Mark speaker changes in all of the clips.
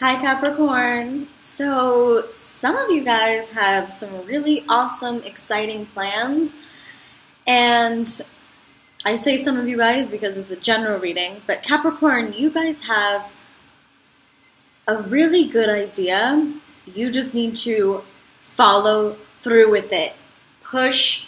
Speaker 1: Hi Capricorn. So some of you guys have some really awesome, exciting plans. And I say some of you guys because it's a general reading, but Capricorn, you guys have a really good idea. You just need to follow through with it. Push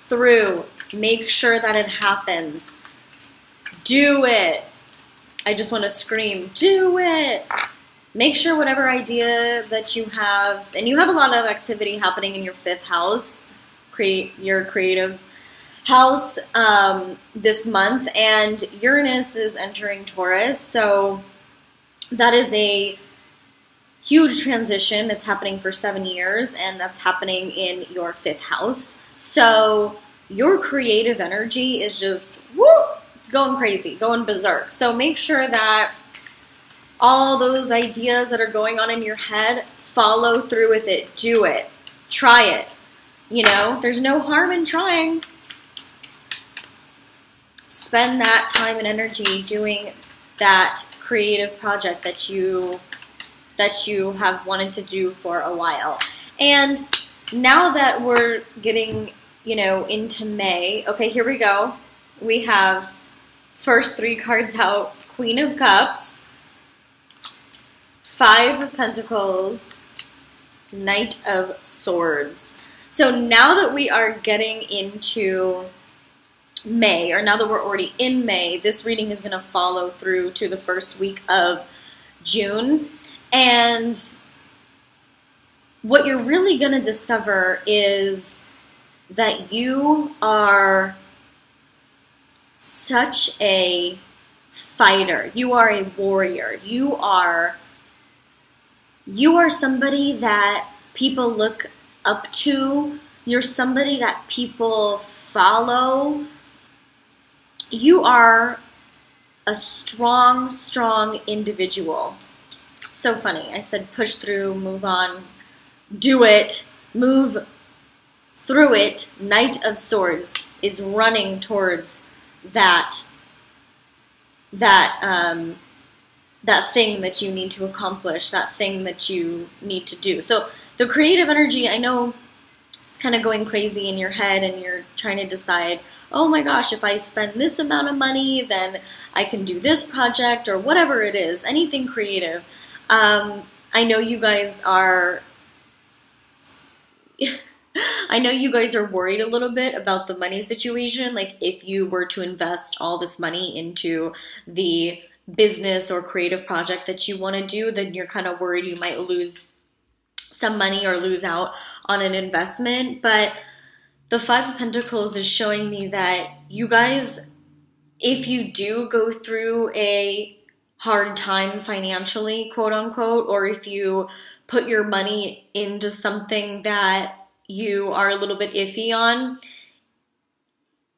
Speaker 1: through. Make sure that it happens. Do it. I just want to scream, do it. Make sure whatever idea that you have, and you have a lot of activity happening in your fifth house, your creative house this month, and Uranus is entering Taurus, so that is a huge transition. It's happening for 7 years, and that's happening in your fifth house. So your creative energy is just, woo, it's going crazy, going berserk. So make sure that all those ideas that are going on in your head, follow through with it. Do it. Try it. You know, there's no harm in trying. Spend that time and energy doing that creative project that you have wanted to do for a while. And now that we're getting, into May, okay, here we go. We have first 3 cards out, Queen of Cups, 5 of Pentacles, Knight of Swords. So now that we are getting into May, or now that we're already in May, this reading is going to follow through to the first week of June. And what you're really going to discover is that you are such a fighter. You are a warrior. You are somebody that people look up to. You're somebody that people follow. You are a strong, strong individual. So funny. I said push through, move on, do it, move through it. Knight of Swords is running towards that thing that you need to accomplish, that thing that you need to do. So the creative energy, I know it's kind of going crazy in your head and you're trying to decide, oh my gosh, if I spend this amount of money, then I can do this project or whatever it is, anything creative. I know you guys are worried a little bit about the money situation. Like if you were to invest all this money into the business or creative project that you want to do, then you're kind of worried you might lose some money or lose out on an investment. But the 5 of Pentacles is showing me that you guys, if you do go through a hard time financially, quote unquote, or if you put your money into something that you are a little bit iffy on,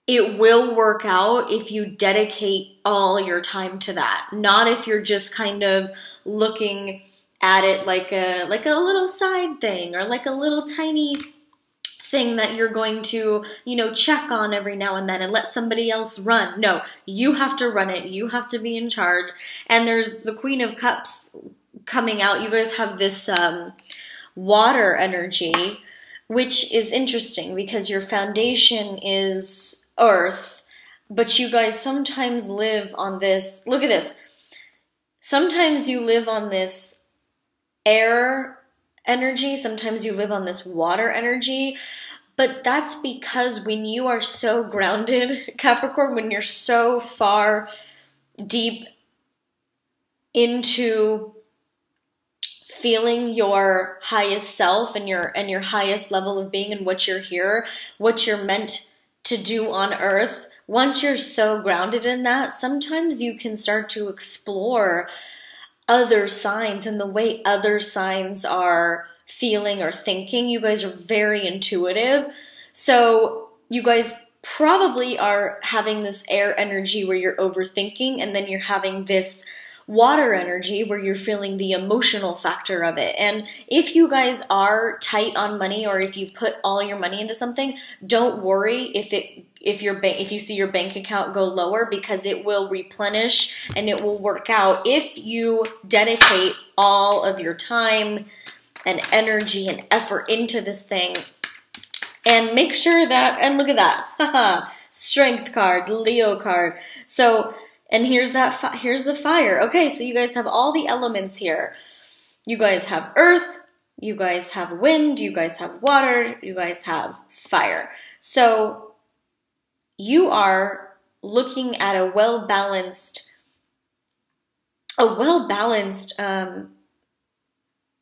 Speaker 1: it will work out if you dedicate all your time to that. Not if you're just kind of looking at it like a little side thing or like a little tiny thing that you're going to, check on every now and then and let somebody else run. No, you have to run it. You have to be in charge. And there's the Queen of Cups coming out. You guys have this water energy, which is interesting because your foundation is Earth, but you guys sometimes live on this, look at this, sometimes you live on this air energy, sometimes you live on this water energy, but that's because when you are so grounded, Capricorn, when you're so far deep into feeling your highest self and your highest level of being and what you're here, what you're meant to do on Earth, once you're so grounded in that, sometimes you can start to explore other signs and the way other signs are feeling or thinking. You guys are very intuitive. So you guys probably are having this air energy where you're overthinking, and then you're having this water energy where you're feeling the emotional factor of it. And if you guys are tight on money, or if you put all your money into something, don't worry if if you see your bank account go lower, because it will replenish and it will work out if you dedicate all of your time and energy and effort into this thing. And make sure that, and look at that, Strength card, Leo card. So, and here's the fire. Okay, so you guys have all the elements here. You guys have earth, you guys have wind, you guys have water, you guys have fire. So you are looking at a well-balanced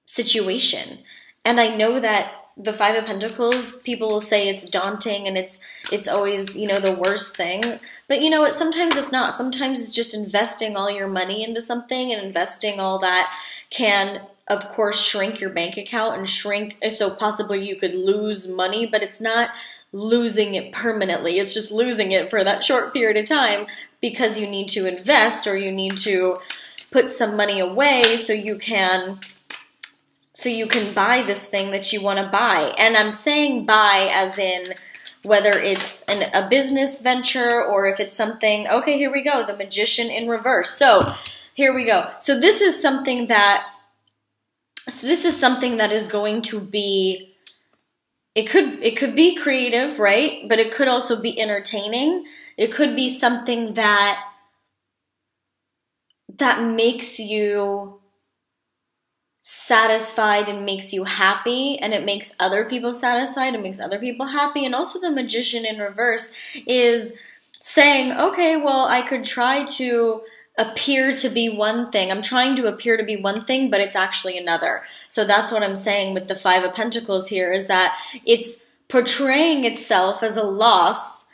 Speaker 1: situation. And I know that the Five of Pentacles, people will say it's daunting and it's always, you know, the worst thing. But you know what? Sometimes it's not. Sometimes it's just investing all your money into something, and investing all that can, of course, shrink your bank account and shrink, so possibly you could lose money, but it's not losing it permanently. It's just losing it for that short period of time because you need to invest, or you need to put some money away so you can buy this thing that you want to buy. And I'm saying buy as in whether it's a business venture or if it's something. Okay, here we go. The Magician in reverse. So here we go. So this is something that is going to be, it could be creative, right? But it could also be entertaining. It could be something that makes you satisfied and makes you happy, and it makes other people satisfied and makes other people happy. And also the Magician in reverse is saying, okay, well, I could try to appear to be one thing. I'm trying to appear to be one thing, but it's actually another. So that's what I'm saying with the Five of Pentacles here, is that it's portraying itself as a loss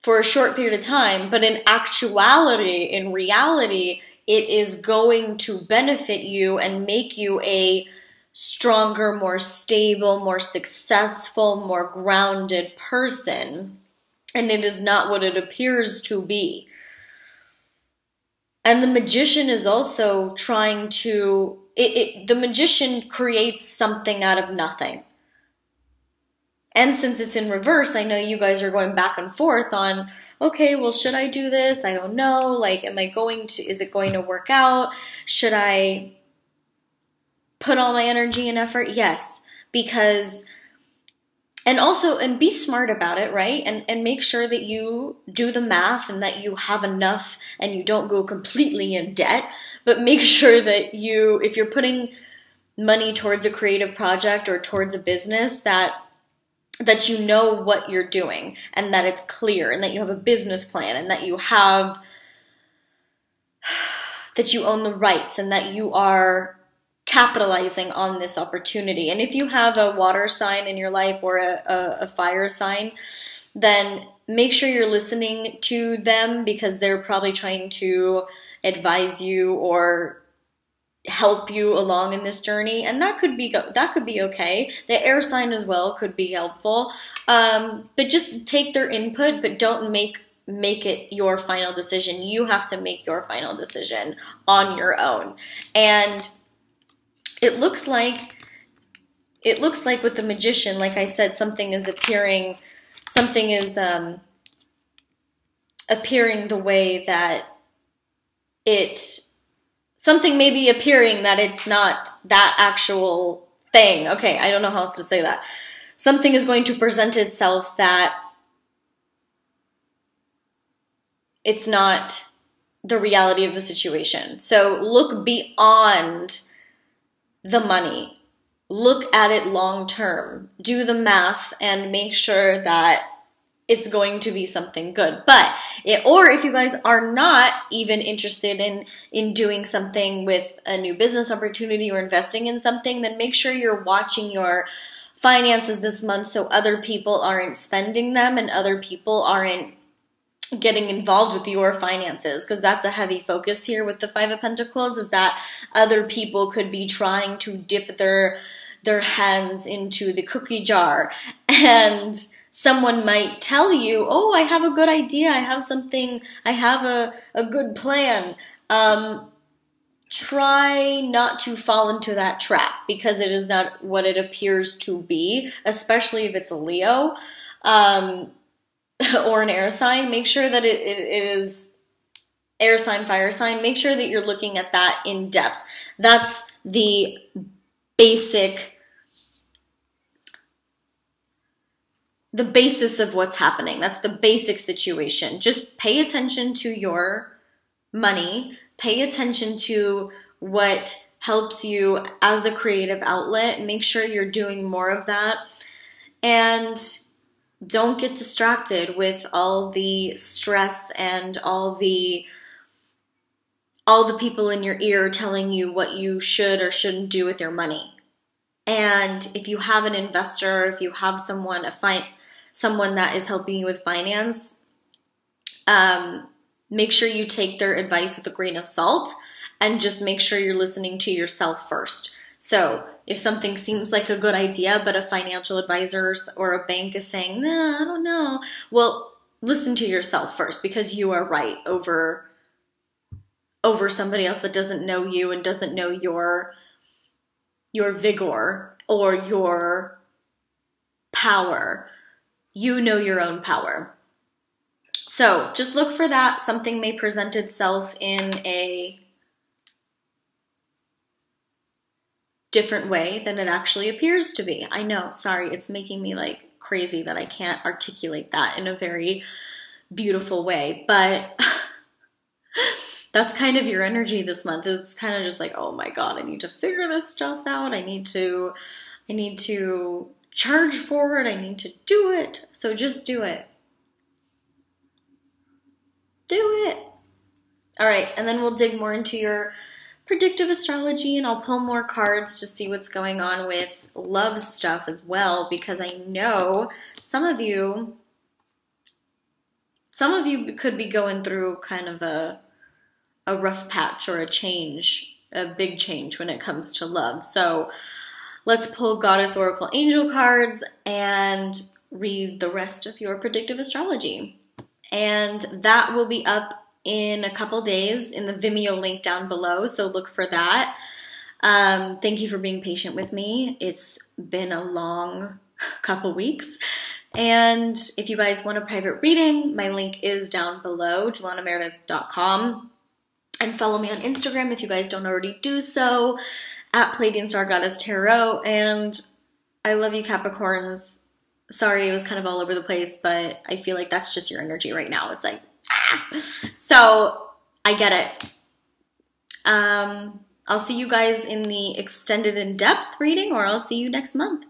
Speaker 1: for a short period of time, but in actuality, in reality, it is going to benefit you and make you a stronger, more stable, more successful, more grounded person. And it is not what it appears to be. And the Magician is also trying to, the Magician creates something out of nothing. And since it's in reverse, I know you guys are going back and forth on, okay, well, should I do this? I don't know. Like, is it going to work out? Should I put all my energy and effort? Yes, because, and be smart about it, right? And make sure that you do the math and that you have enough and you don't go completely in debt, but make sure that if you're putting money towards a creative project or towards a business, that you know what you're doing, and that it's clear, and that you have a business plan, and that you own the rights, and that you are capitalizing on this opportunity. And if you have a water sign in your life or a fire sign, then make sure you're listening to them, because they're probably trying to advise you or help you along in this journey, and that could be okay. The air sign as well could be helpful, but just take their input, but don't make it your final decision. You have to make your final decision on your own. And it looks like with the Magician, like I said, something is appearing the way that something may be appearing that it's not that actual thing. Okay, I don't know how else to say that. Something is going to present itself that it's not the reality of the situation. So look beyond the money. Look at it long term. Do the math and make sure that it's going to be something good. Or if you guys are not even interested in doing something with a new business opportunity or investing in something, then make sure you're watching your finances this month so other people aren't spending them and other people aren't getting involved with your finances, because that's a heavy focus here with the Five of Pentacles, is that other people could be trying to dip their hands into the cookie jar, and someone might tell you, oh, I have a good idea, I have a good plan. Try not to fall into that trap, because it is not what it appears to be, especially if it's a Leo. or an air sign, make sure that it is air sign, fire sign. Make sure that you're looking at that in depth. That's the basic, the basis of what's happening. That's the basic situation. Just pay attention to your money. Pay attention to what helps you as a creative outlet. Make sure you're doing more of that. And don't get distracted with all the stress and all the people in your ear telling you what you should or shouldn't do with your money. And if you have an investor, if you have someone that is helping you with finance, make sure you take their advice with a grain of salt, and just make sure you're listening to yourself first. So if something seems like a good idea, but a financial advisor or a bank is saying, nah, I don't know, well, listen to yourself first, because you are right over somebody else that doesn't know you and doesn't know your vigor or your power. You know your own power. So just look for that. Something may present itself in a different way than it actually appears to be. I know, sorry, it's making me like crazy that I can't articulate that in a very beautiful way, but that's kind of your energy this month. It's kind of just like, oh my God, I need to figure this stuff out. I need to charge forward. I need to do it. So just do it. Do it. All right, and then we'll dig more into your predictive astrology, and I'll pull more cards to see what's going on with love stuff as well, because I know some of you could be going through kind of a rough patch or a big change when it comes to love. So let's pull Goddess Oracle Angel cards and read the rest of your predictive astrology. And that will be up in a couple days in the Vimeo link down below, so look for that. Thank you for being patient with me. It's been a long couple weeks. And if you guys want a private reading, my link is down below, JulianaMeredith.com. And follow me on Instagram if you guys don't already do so, at Palladian Star Goddess Tarot. And I love you, Capricorns. Sorry, it was kind of all over the place, but I feel like that's just your energy right now. It's like, so I get it. I'll see you guys in the extended in-depth reading, or I'll see you next month.